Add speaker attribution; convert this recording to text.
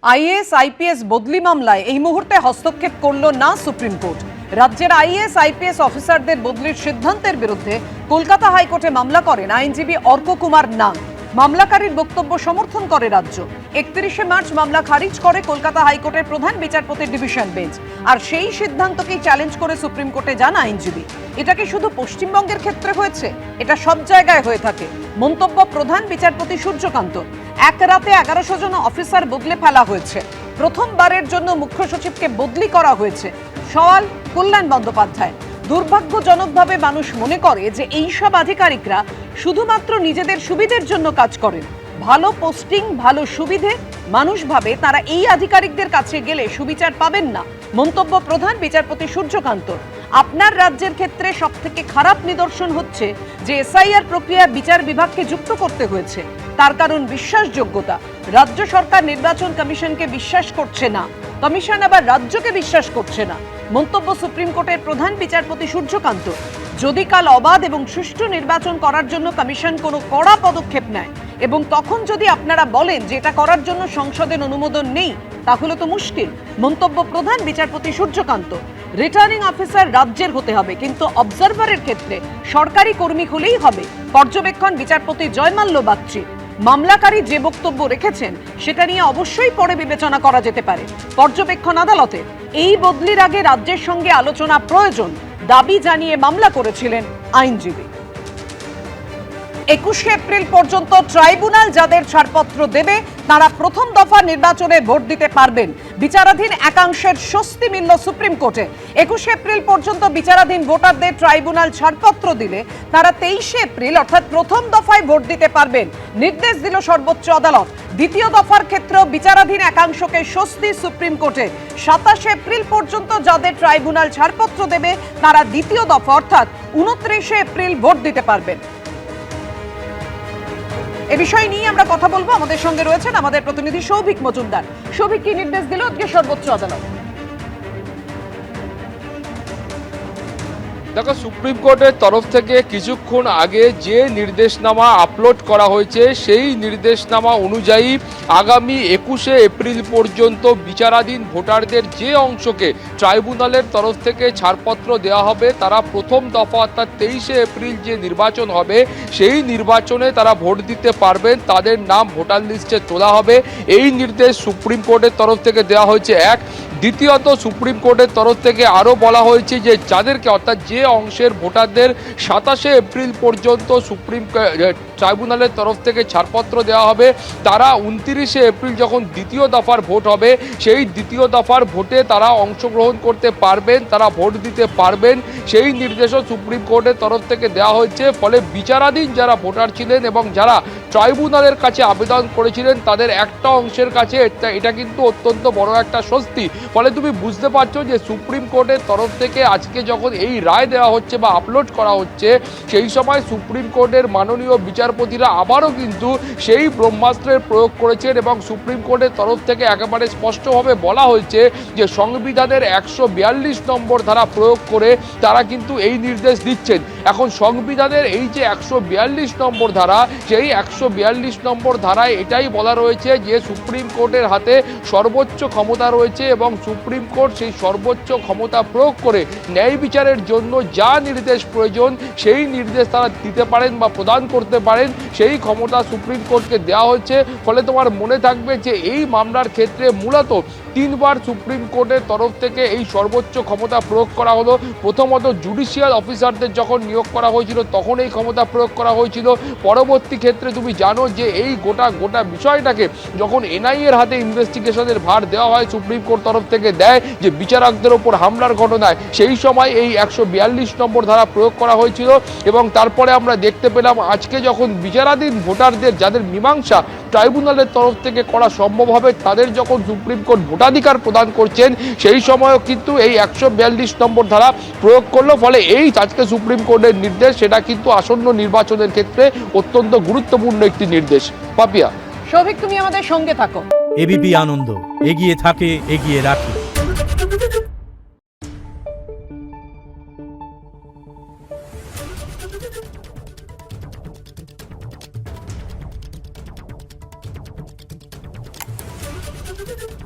Speaker 1: IAS IPS বদলি মামলায় এই মুহূর্তে হস্তক্ষেপ করল না সুপ্রিম কোর্ট। রাজ্যের আইএএস আইপিএস অফিসারদের বদলির সিদ্ধান্তের বিরুদ্ধে কলকাতা হাইকোর্টে মামলা করেন আইনজীবী অর্ক কুমার নাগ। মামলাকারীর বক্তব্য সমর্থন করে রাজ্য। 31শে মার্চ মামলা খারিজ করে কলকাতা হাইকোর্টের প্রধান বিচারপতির ডিভিশন বেঞ্চ। আর সেই সিদ্ধান্তকেই চ্যালেঞ্জ করে সুপ্রিম কোর্টে যান আইনজীবী। এটা কি শুধু পশ্চিমবঙ্গের ক্ষেত্রে হয়েছে? এটা সব জায়গায় হয়ে থাকে। মন্তব্য প্রধান বিচারপতি সূর্যকান্ত। এক রাতে 1100 জন অফিসার বদলে ফেলা হয়েছে। প্রথমবারের জন্য মুখ্য সচিবকে বদলি করা হয়েছে। সওয়াল কল্যাণ বন্দ্যোপাধ্যায়। দুর্ভাগ্যজনকভাবে মানুষ মনে করে যে এইসব আধিকারিকরা শুধুমাত্র নিজেদের সুবিধের জন্য কাজ করেন। ভালো পোস্টিং, ভালো সুবিধে, মানুষ ভাবে তারা এই আধিকারিকদের কাছে গেলে সুবিচার পাবেন না। মন্তব্য প্রধান বিচারপতি সূর্যকান্ত। আপনার রাজ্যের ক্ষেত্রে সবথেকে খারাপ নিদর্শন হচ্ছে যে এসআইআর প্রক্রিয়ায় বিচার বিভাগকে যুক্ত করতে হয়েছে। তার কারণ বিশ্বাসযোগ্যতা। রাজ্য সরকার নির্বাচন কমিশনকে বিশ্বাস করছে না, কমিশন আবার রাজ্যকে বিশ্বাস করছে না। মন্তব্য সুপ্রিম কোর্টের প্রধান বিচারপতি সূর্যকান্ত। যদি কাল অবাধ এবং সুষ্ঠু নির্বাচন করার জন্য কমিশন কোনো কড়া পদক্ষেপ নেয় এবং তখন যদি আপনারা বলেন যে এটা করার জন্য সংসদের অনুমোদন নেই, তাহলে তো মুশকিল। মন্তব্য প্রধান বিচারপতি সূর্যকান্ত। রিটার্নিং অফিসার রাজ্যের হতে হবে, কিন্তু অবজারভারের ক্ষেত্রে সরকারি কর্মী হলেই হবে। পর্যবেক্ষণ বিচারপতি জয়মাল্য বাগচি। মামলাকারী যে বক্তব্য রেখেছেন সেটা নিয়ে অবশ্যই পরে বিবেচনা করা যেতে পারে। পর্যবেক্ষণ আদালতে এই বদলির আগে রাজ্যের সঙ্গে আলোচনা প্রয়োজন দাবি জানিয়ে মামলা করেছিলেন আইনজীবী। 21শে এপ্রিল পর্যন্ত ট্রাইব্যুনাল যাদের ছাড়পত্র দেবে তারা প্রথম দফা নির্বাচনে ভোট দিতে পারবেন। বিচারাধীন একাংশের স্বস্তি মিলল সুপ্রিম কোর্টে। 21শে এপ্রিল পর্যন্ত বিচারাধীন ভোটারদের ট্রাইব্যুনাল ছাড়পত্র দিলে তারা 23শে এপ্রিল অর্থাৎ প্রথম দফায় ভোট দিতে পারবেন, নির্দেশ দিল সর্বোচ্চ আদালত। দ্বিতীয় দফার ক্ষেত্রেও বিচারাধীন একাংশকে স্বস্তি সুপ্রিম কোর্টে। 27শে এপ্রিল পর্যন্ত যাদের ট্রাইব্যুনাল ছাড়পত্র দেবে তারা দ্বিতীয় দফা অর্থাৎ 29শে এপ্রিল ভোট দিতে পারবেন। এ বিষয় নিয়ে আমরা কথা বলবো। আমাদের সঙ্গে রয়েছেন আমাদের প্রতিনিধি সৌভিক মজুমদার। সৌভিক, কি নির্দেশ দিল আজকে সর্বোচ্চ আদালত?
Speaker 2: দেখো, সুপ্রিম কোর্টের তরফ থেকে কিছুক্ষণ আগে যে নির্দেশনামা আপলোড করা হয়েছে সেই নির্দেশনামা অনুযায়ী আগামী 21শে এপ্রিল পর্যন্ত বিচারাধীন ভোটারদের যে অংশকে ট্রাইব্যুনালের তরফ থেকে ছাড়পত্র দেওয়া হবে তারা প্রথম দফা অর্থাৎ 23শে এপ্রিল যে নির্বাচন হবে সেই নির্বাচনে তারা ভোট দিতে পারবেন, তাদের নাম ভোটার লিস্টে তোলা হবে। এই নির্দেশ সুপ্রিম কোর্টের তরফ থেকে দেওয়া হয়েছে। এক, দ্বিতীয়ত সুপ্রিম কোর্টের তরফ থেকে আরও বলা হয়েছে যে যাদেরকে অর্থাৎ যে অংশের ভোটারদের 27শে এপ্রিল পর্যন্ত সুপ্রিম ট্রাইব্যুনালের তরফ থেকে ছাড়পত্র দেওয়া হবে তারা 29শে এপ্রিল যখন দ্বিতীয় দফার ভোট হবে সেই দ্বিতীয় দফার ভোটে তারা অংশগ্রহণ করতে পারবেন, তারা ভোট দিতে পারবেন। সেই নির্দেশও সুপ্রিম কোর্টের তরফ থেকে দেওয়া হয়েছে। ফলে বিচারাধীন যারা ভোটার ছিলেন এবং যারা ট্রাইব্যুনালের কাছে আবেদন করেছিলেন তাদের একটা অংশের কাছে এটা কিন্তু অত্যন্ত বড় একটা স্বস্তি। ফলে তুমি বুঝতে পারছো যে সুপ্রিম কোর্টের তরফ থেকে আজকে যখন এই রায় দেওয়া হচ্ছে বা আপলোড করা হচ্ছে সেই সময় সুপ্রিম কোর্টের মাননীয় বিচারপতিরা আবারও কিন্তু সেই ব্রহ্মাস্ত্রের প্রয়োগ করেছেন এবং সুপ্রিম কোর্টের তরফ থেকে একেবারে স্পষ্টভাবে বলা হয়েছে যে সংবিধানের 142 নম্বর ধারা প্রয়োগ করে তারা কিন্তু এই নির্দেশ দিচ্ছেন। এখন সংবিধানের এই যে 142 নম্বর ধারা, সেই 142 নম্বর ধারায় এটাই বলা রয়েছে যে সুপ্রিম কোর্টের হাতে সর্বোচ্চ ক্ষমতা রয়েছে এবং সুপ্রিম কোর্ট সেই সর্বোচ্চ ক্ষমতা প্রয়োগ করে ন্যায় বিচারের জন্য যা নির্দেশ প্রয়োজন সেই নির্দেশ তারা দিতে পারেন বা প্রদান করতে পারেন, সেই ক্ষমতা সুপ্রিম কোর্টকে দেওয়া হয়েছে। ফলে তোমার মনে থাকবে যে এই মামলার ক্ষেত্রে মূলত 3বার সুপ্রিম কোর্টের তরফ থেকে এই সর্বোচ্চ ক্ষমতা প্রয়োগ করা হলো। প্রথমত জুডিশিয়াল অফিসারদের যখন নিয়োগ করা হয়েছিল তখন এই ক্ষমতা প্রয়োগ করা হয়েছিল। পরবর্তী ক্ষেত্রে তুমি জানো যে এই গোটা বিষয়টাকে যখন এনআইএর হাতে ইনভেস্টিগেশনের ভার দেওয়া হয় সুপ্রিম কোর্ট তরফ থেকে দেয় যে বিচারকদের ওপর হামলার ঘটনায়, সেই সময় এই 142 নম্বর ধারা প্রয়োগ করা হয়েছিল। এবং তারপরে আমরা দেখতে পেলাম আজকে যখন বিচারাধীন ভোটারদের যাদের মীমাংসা ট্রাইব্যুনালের তরফ থেকে করা সম্ভব হবে তাদের যখন সুপ্রিম কোর্ট ভোটাধিকার প্রদান করছেন সেই সময়ও কিন্তু এই 142 নম্বর ধারা প্রয়োগ করলো। ফলে এই আজকে সুপ্রিম কোর্টের নির্দেশ সেটা কিন্তু আসন্ন নির্বাচনের ক্ষেত্রে অত্যন্ত গুরুত্বপূর্ণ একটি নির্দেশ। পাপিয়া,
Speaker 1: সৌভিক, তুমি আমাদের সঙ্গে থাকো।
Speaker 3: এবিপি আনন্দ, এগিয়ে থাকে, এগিয়ে রাখে।
Speaker 4: Thank you.